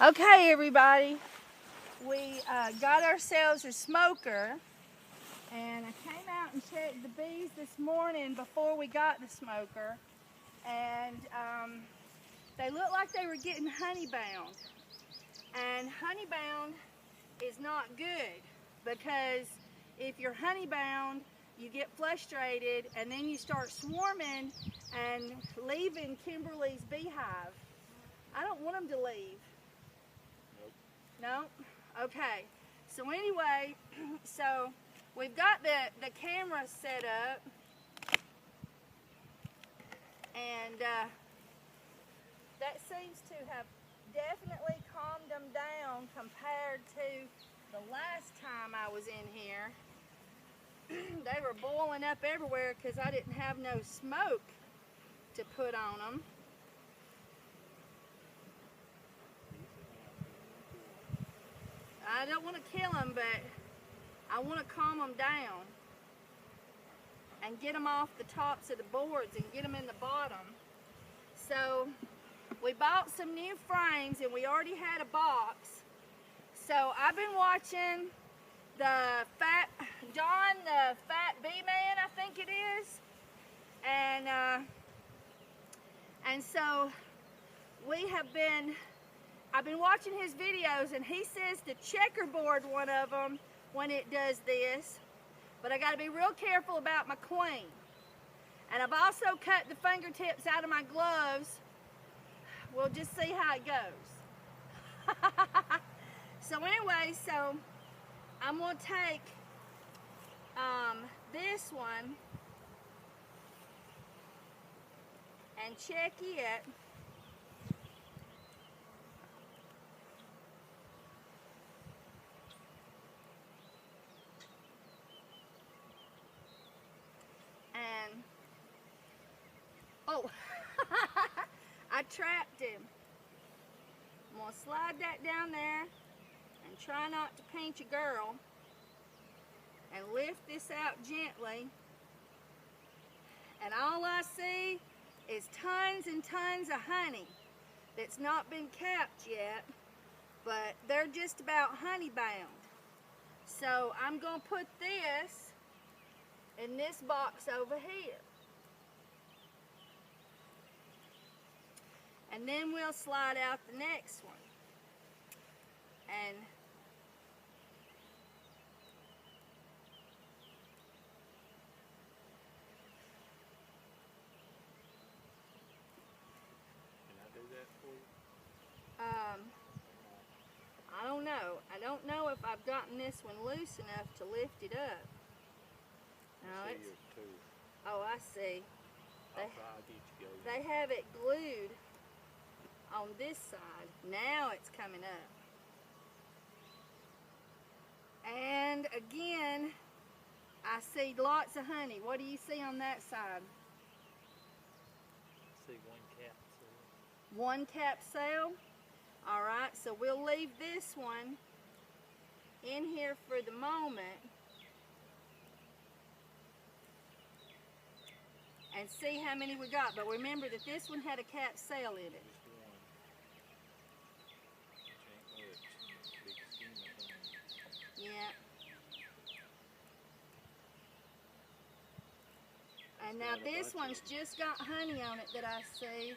Okay, everybody, we got ourselves a smoker, and I came out and checked the bees this morning before we got the smoker, and they looked like they were getting honey bound. And honey bound is not good, because if you're honey bound, you get frustrated and then you start swarming and leaving Kimberly's beehive. I don't want them to leave. No? Okay. So anyway, so we've got the camera set up, and that seems to have definitely calmed them down compared to the last time I was in here. They were boiling up everywhere because I didn't have no smoke to put on them. I don't want to kill them, but I want to calm them down and get them off the tops of the boards and get them in the bottom. So we bought some new frames, and we already had a box. So I've been watching the John the Fat Bee Man, I think it is, and so I've been watching his videos, and he says to checkerboard one of them when it does this, but I got to be real careful about my queen. And I've also cut the fingertips out of my gloves. We'll just see how it goes. So anyway, so I'm going to take this one and check it. And, oh, I trapped him. I'm going to slide that down there and try not to pinch a girl, and lift this out gently. And all I see is tons and tons of honey that's not been capped yet, but they're just about honey bound. So I'm going to put this in this box over here. And then we'll slide out the next one. And I don't know. I don't know if I've gotten this one loose enough to lift it up. No, it's, oh, I see. They have it glued on this side. Now it's coming up. And again, I see lots of honey. What do you see on that side? I see one cap cell. One cap cell? Alright, so we'll leave this one in here for the moment and see how many we got. But remember that this one had a cap cell in it. Yeah. And now this one's just got honey on it that I see.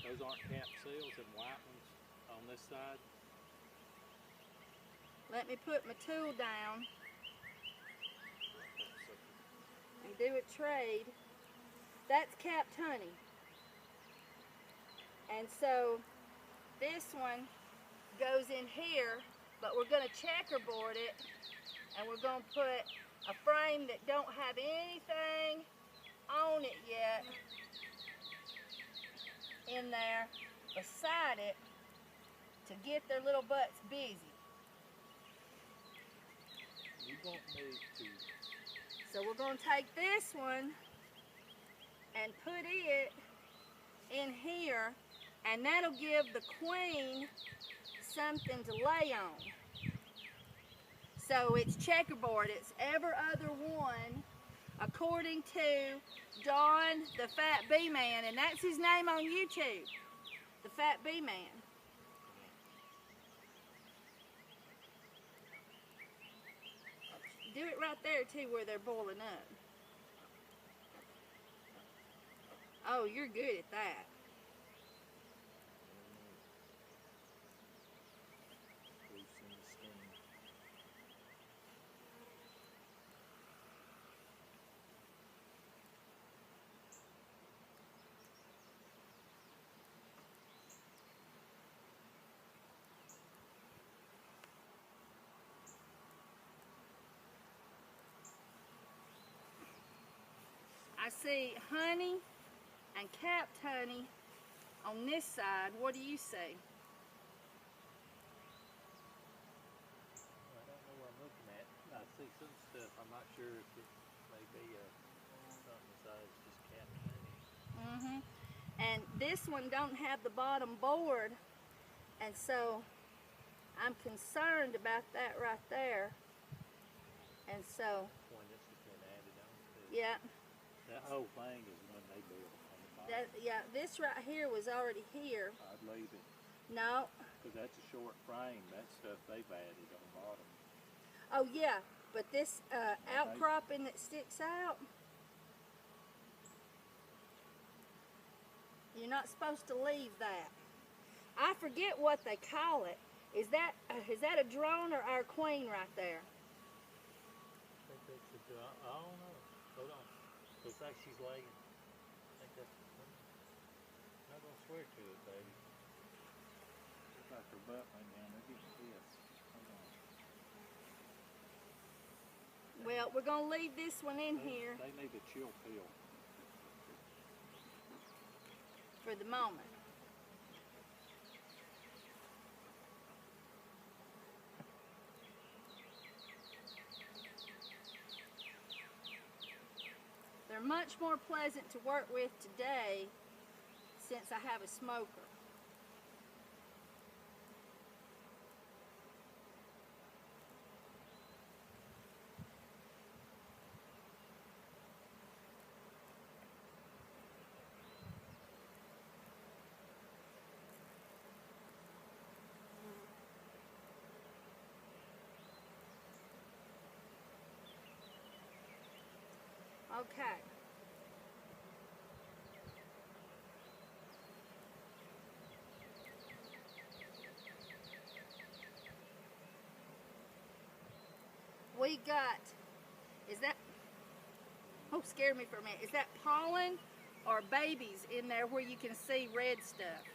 Those aren't cap seals and white ones on this side? Let me put my tool down and do a trade. That's capped honey. And so this one goes in here, but we're going to checkerboard it, and we're going to put a frame that don't have anything on it yet in there beside it to get their little butts busy. You want me to... So we're going to take this one and put it in here, and that'll give the queen something to lay on. So it's checkerboard. It's every other one, according to John the Fat Bee Man, and that's his name on YouTube, the Fat Bee Man. Do it right there too where they're boiling up. Oh, you're good at that. Loosen the steam. I see honey and capped honey on this side. What do you see? I don't know what I'm looking at. I see some stuff. I'm not sure if it may be something besides just capped honey. And this one don't have the bottom board, and so I'm concerned about that right there. And so, One that's been added on to. yeah, That whole thing is when they built on the bottom. yeah, this right here was already here. I'd leave it. No. Because that's a short frame. That stuff they've added on the bottom. Oh yeah, but this outcropping that sticks out, you're not supposed to leave that. I forget what they call it. Is that a drone or our queen right there? I think that's a drop. I don't know. Hold on. Looks like she's laying. I think that's the queen. I'm not going to swear to it, baby. Looks like her butt went down. Look at this. Hold on. Well, we're going to leave this one in here They need a chill pill. for the moment. They're much more pleasant to work with today since I have a smoker. Okay. We got, is that, oh, scared me for a minute. Is that pollen or babies in there where you can see red stuff?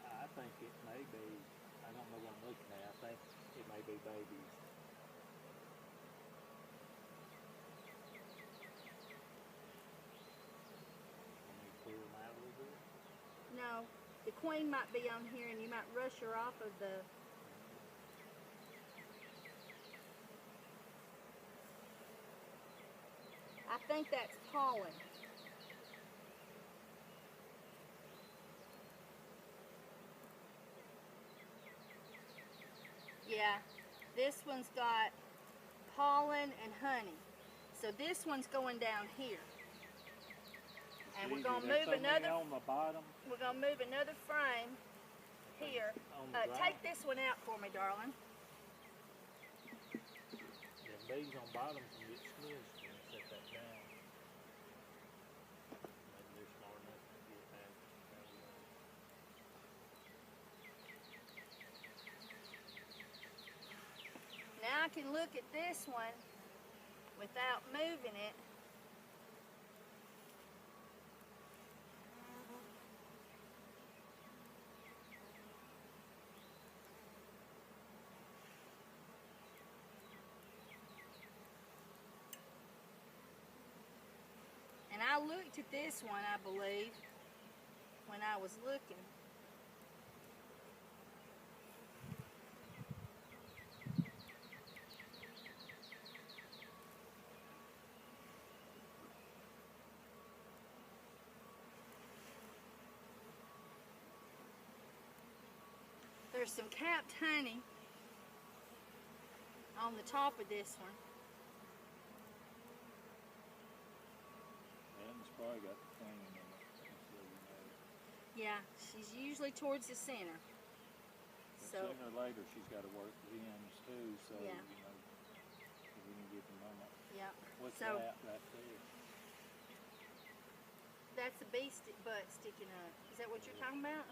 I think it may be, I don't know what I'm looking at. I think it may be babies. Let me clear them out a little bit. No, the queen might be on here and you might rush her off of the, I think that's pollen. Yeah, this one's got pollen and honey. So this one's going down here. And we're gonna move another. On the bottom. We're gonna move another frame here. Take this one out for me, darling. The bees on bottom can get smushed when you set that down. Maybe they're smart enough to get that away. Now I can look at this one without moving it. And I looked at this one, I believe, when I was looking. There's some capped honey on the top of this one. And it's probably got the queen in it. So you know. Yeah, she's usually towards the center. But So sooner or later she's got to work the ends too, so yeah. you know. any given moment. Yep. What's So that right there? that's a bee butt sticking up. Is that what you're talking about?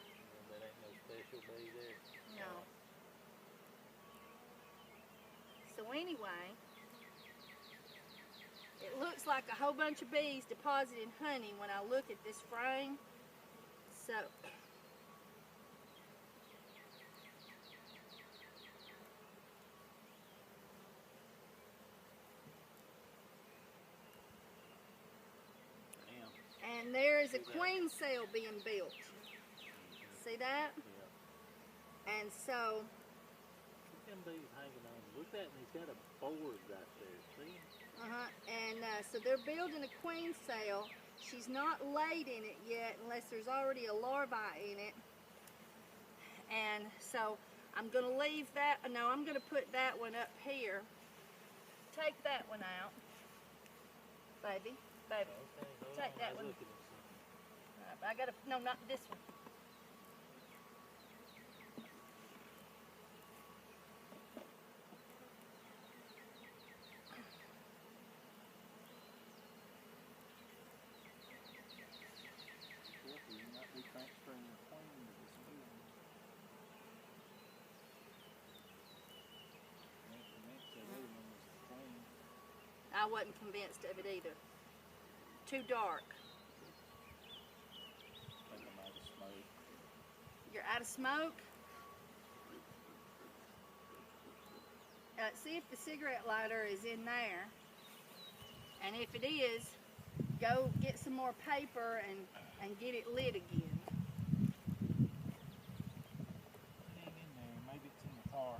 That ain't no special bee there. No. So anyway, it looks like a whole bunch of bees depositing honey when I look at this frame. So Damn. and there is a queen cell being built. See that? Yeah. And so Look at them bees hanging on. Look at him. He's got a board right there. See? and so they're building a queen cell. She's not laid in it yet unless there's already a larva in it. And so I'm going to leave that. No, I'm going to put that one up here. Take that one out. Baby. Okay, Take that one. I got to, no, not this one. You might be transferring the queen to this building. I wasn't convinced of it either. Too dark. I think I'm out of smoke. You're out of smoke? See if the cigarette lighter is in there. And if it is, go get some more paper and get it lit again. It ain't in there. Maybe it's in the car.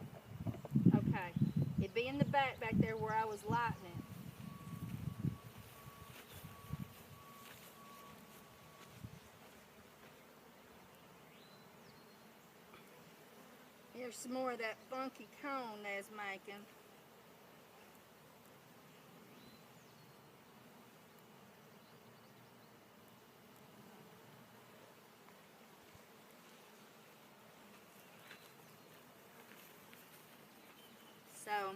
Okay. It'd be in the back there where I was lighting it. Here's some more of that funky cone they was making. So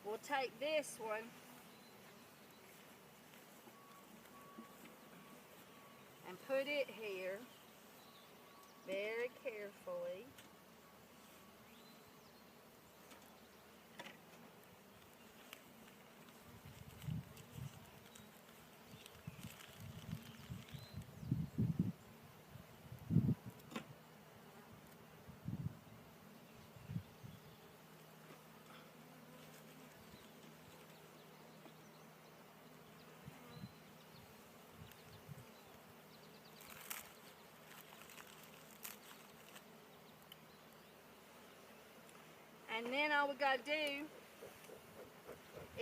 we'll take this one and put it here very carefully. And then all we got to do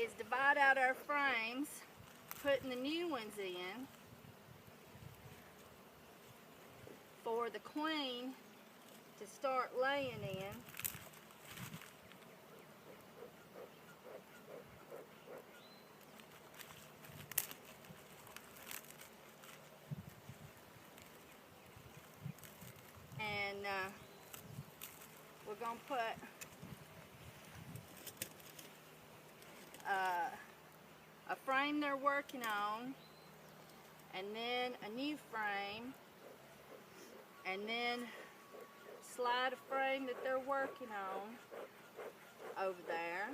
is divide out our frames, putting the new ones in for the queen to start laying in. And we're going to put a frame they're working on, and then a new frame, and then slide a frame that they're working on over there.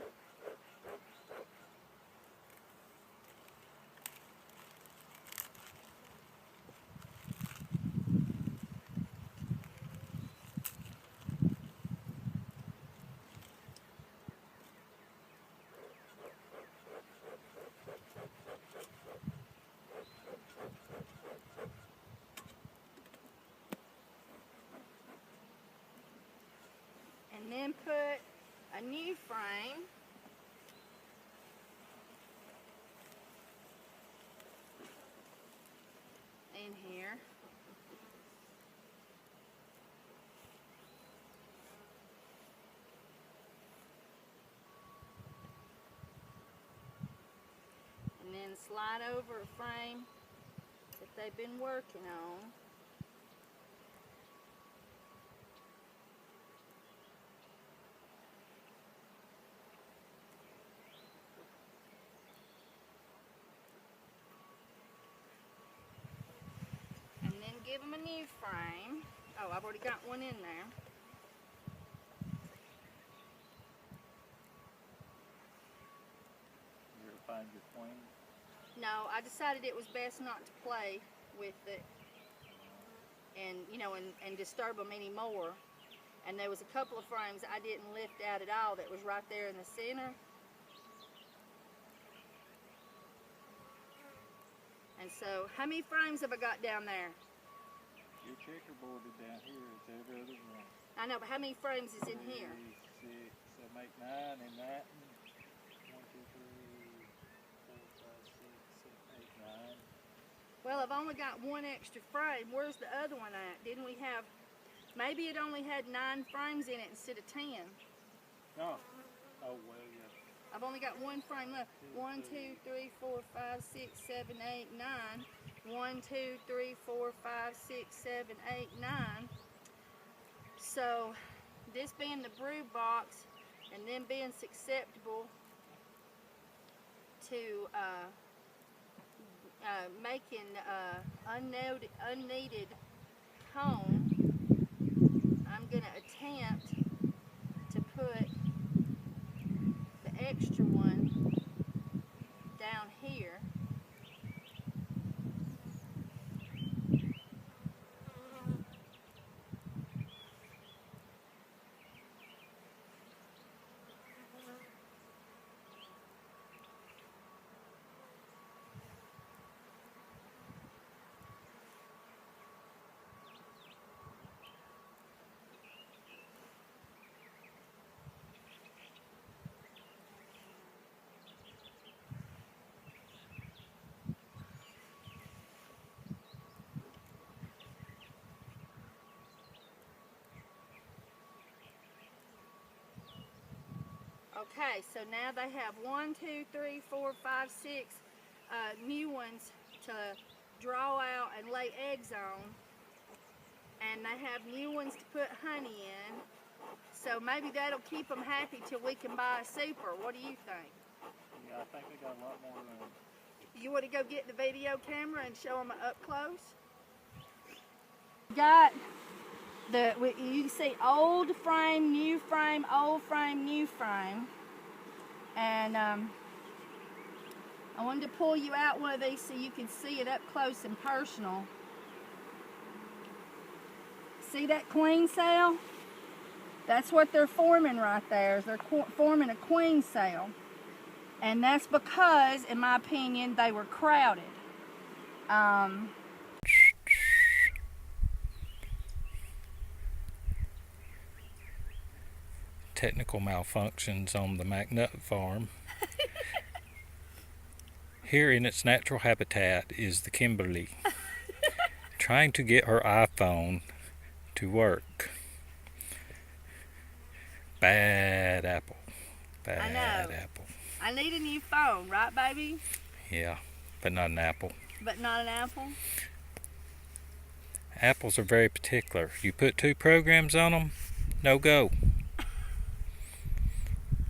And then put a new frame in here. And then slide over a frame that they've been working on. give them a new frame. Oh, I've already got one in there. You ever find your queen? No, I decided it was best not to play with it and, you know, and disturb them anymore. And there was a couple of frames I didn't lift out at all that was right there in the center. And so, how many frames have I got down there? Your checkerboard is down here. Is every other one. I know, but how many frames is in 3, here? 6, so make 9 in that one. 1, 2, 3, 4, 5, 6, 7, 8, 9. Well, I've only got one extra frame. Where's the other one at? Didn't we have, maybe it only had 9 frames in it instead of 10. No. Oh, well, yeah. I've only got one frame left. 1, 2, 3, 4, 5, 6, 7, 8, 9. 1, 2, 3, 4, 5, 6, 7, 8, 9. So, this being the brood box and then being susceptible to making unneeded comb, I'm going to attempt to put the extra one down here. Okay, so now they have 1, 2, 3, 4, 5, 6 new ones to draw out and lay eggs on. And they have new ones to put honey in. So maybe that'll keep them happy till we can buy a super. What do you think? Yeah, I think we got a lot more room. You want to go get the video camera and show them up close? Got the, you can see old frame, new frame, old frame, new frame. And I wanted to pull you out one of these so you can see it up close and personal. See that queen cell? That's what they're forming right there. Is they're forming a queen cell. And that's because, in my opinion, they were crowded. Technical malfunctions on the McNutt farm. Here in its natural habitat is the Kimberly, trying to get her iPhone to work. Bad apple. Bad apple. I need a new phone, right, baby? Yeah, but not an apple. But not an apple? Apples are very particular. You put 2 programs on them, no go.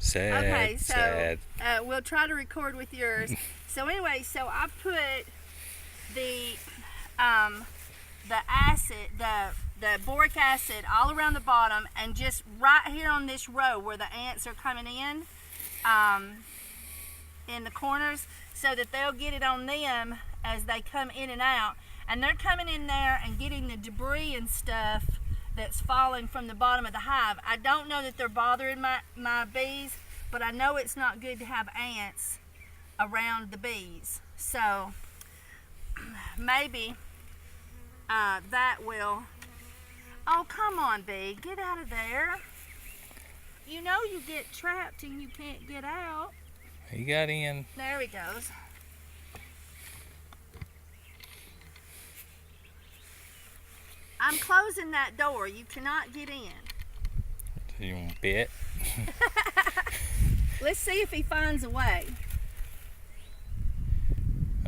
Sad, okay, so sad. We'll try to record with yours. So anyway, so I put the acid, the boric acid all around the bottom, and just right here on this row where the ants are coming in the corners, so that they'll get it on them as they come in and out. And they're coming in there and getting the debris and stuff that's falling from the bottom of the hive. I don't know that they're bothering my bees, but I know it's not good to have ants around the bees. So maybe that will... Oh, come on, bee, get out of there. You know you get trapped and you can't get out. He got in. There he goes. I'm closing that door. You cannot get in. You want to bet? Let's see if he finds a way.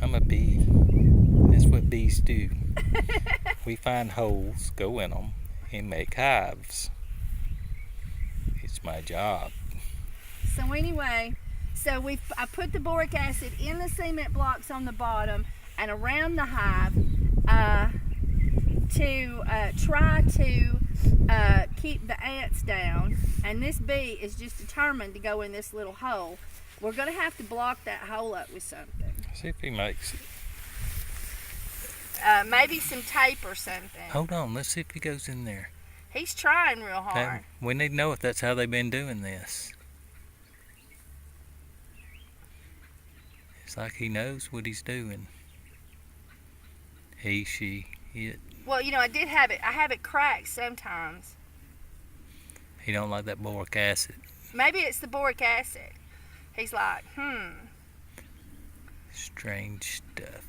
I'm a bee. That's what bees do. We find holes, go in them, and make hives. It's my job. So anyway, I put the boric acid in the cement blocks on the bottom and around the hive. to try to keep the ants down, and this bee is just determined to go in this little hole. We're going to have to block that hole up with something. See if he makes it. Maybe some tape or something. Hold on, let's see if he goes in there. He's trying real hard. Okay, we need to know if that's how they've been doing this. It's like he knows what he's doing. He, she, it. Well, you know, I have it cracked sometimes. He don't like that boric acid. Maybe it's the boric acid. He's like, Strange stuff.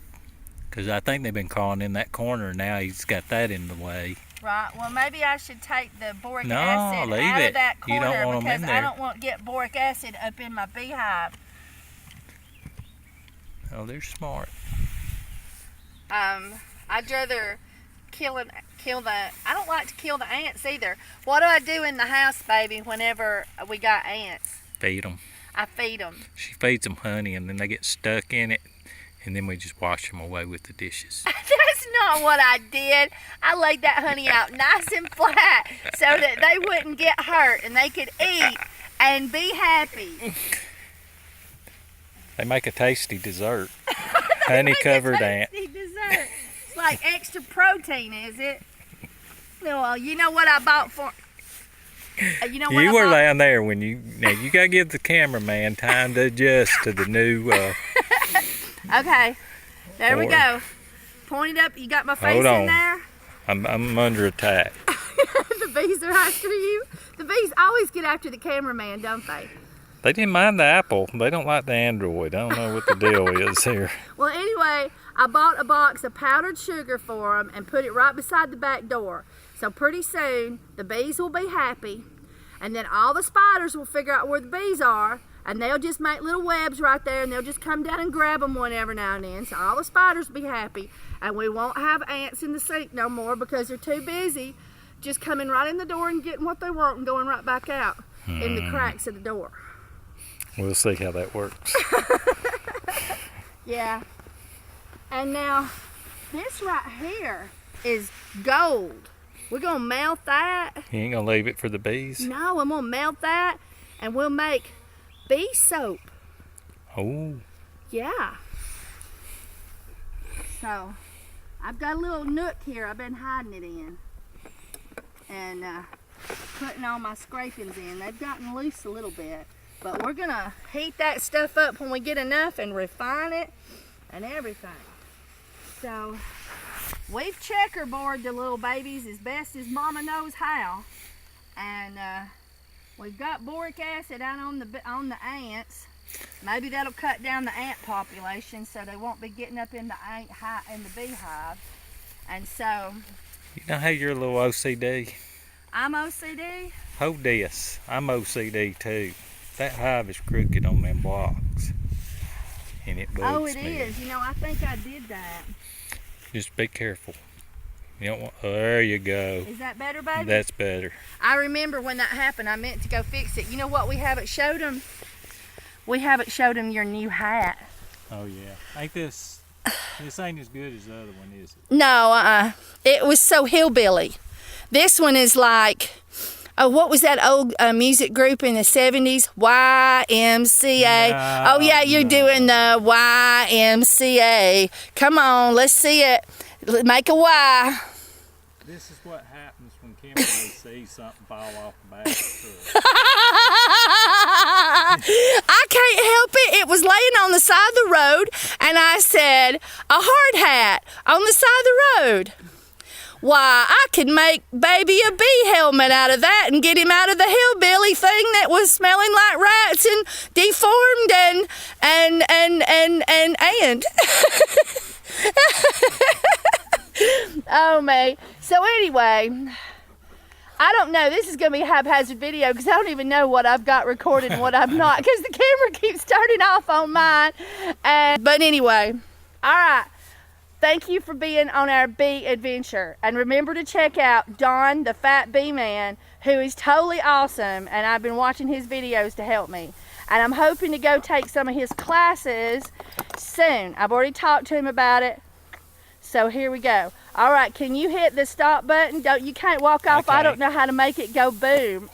Because I think they've been crawling in that corner. Now he's got that in the way. Right. Well, maybe I should take the boric No, acid leave out it. of that corner, You don't want 'em because in there. I don't want to get boric acid up in my beehive. Oh, they're smart. I'd rather kill the. I don't like to kill the ants either. What do I do in the house, baby? Whenever we got ants, Feed them. I feed them. She feeds them honey, and then they get stuck in it, and then we just wash them away with the dishes. That's not what I did. I laid that honey out nice and flat so that they wouldn't get hurt and they could eat and be happy. They make a tasty dessert. Honey covered ant. Dessert. It's like extra protein, is it? Well, you know what I bought for. You know what You I were bought? down there when you. Now you gotta give the cameraman time to adjust to the new. Okay, there we Or- go. Point it up. You got my face Hold on. in there. I'm under attack. The bees are after you. The bees always get after the cameraman, don't they? They didn't mind the apple. They don't like the Android. I don't know what the deal is here. Well, anyway, I bought a box of powdered sugar for them and put it right beside the back door. So pretty soon, the bees will be happy, and then all the spiders will figure out where the bees are, and they'll just make little webs right there, and they'll just come down and grab them one every now and then. So all the spiders will be happy, and we won't have ants in the sink no more because they're too busy just coming right in the door and getting what they want and going right back out in the cracks of the door. We'll see how that works. Yeah. And now, this right here is gold. We're going to melt that. You ain't gonna leave it for the bees? No, I'm going to melt that, and we'll make bee soap. Oh. Yeah. So, I've got a little nook here I've been hiding it in. And putting all my scrapings in. They've gotten loose a little bit. But we're going to heat that stuff up when we get enough and refine it and everything. So, we've checkerboarded the little babies as best as Mama knows how. And we've got boric acid out on the ants. Maybe that'll cut down the ant population so they won't be getting up in the beehive. And so, You know how you're a little OCD? I'm OCD. Hold this. I'm OCD too. That hive is crooked on them blocks. And it bugs Oh, it me. is. You know, I think I did that. Just be careful. You don't want. There you go. Is that better, baby? That's better. I remember when that happened, I meant to go fix it. You know what we haven't showed them? We haven't showed them your new hat. Oh yeah. Ain't this ain't as good as the other one, is it? No, it was so hillbilly. This one is like, oh, what was that old music group in the 70s? YMCA. No, Oh yeah, you're doing the YMCA. Come on, let's see it. Make a Y. This is what happens when Kimberly sees something fall off the back of the truck. I can't help it. It was laying on the side of the road, and I said, a hard hat on the side of the road. Why, I could make baby a bee helmet out of that and get him out of the hillbilly thing that was smelling like rats and deformed and. Oh, man. So anyway, I don't know. This is going to be a haphazard video because I don't even know what I've got recorded and what I've not because the camera keeps turning off on mine. But anyway, all right. Thank you for being on our bee adventure. And remember to check out Don, the fat bee man, who is totally awesome. And I've been watching his videos to help me. And I'm hoping to go take some of his classes soon. I've already talked to him about it. So here we go. All right, can you hit the stop button? You can't walk off. I Okay. don't know how to make it go boom.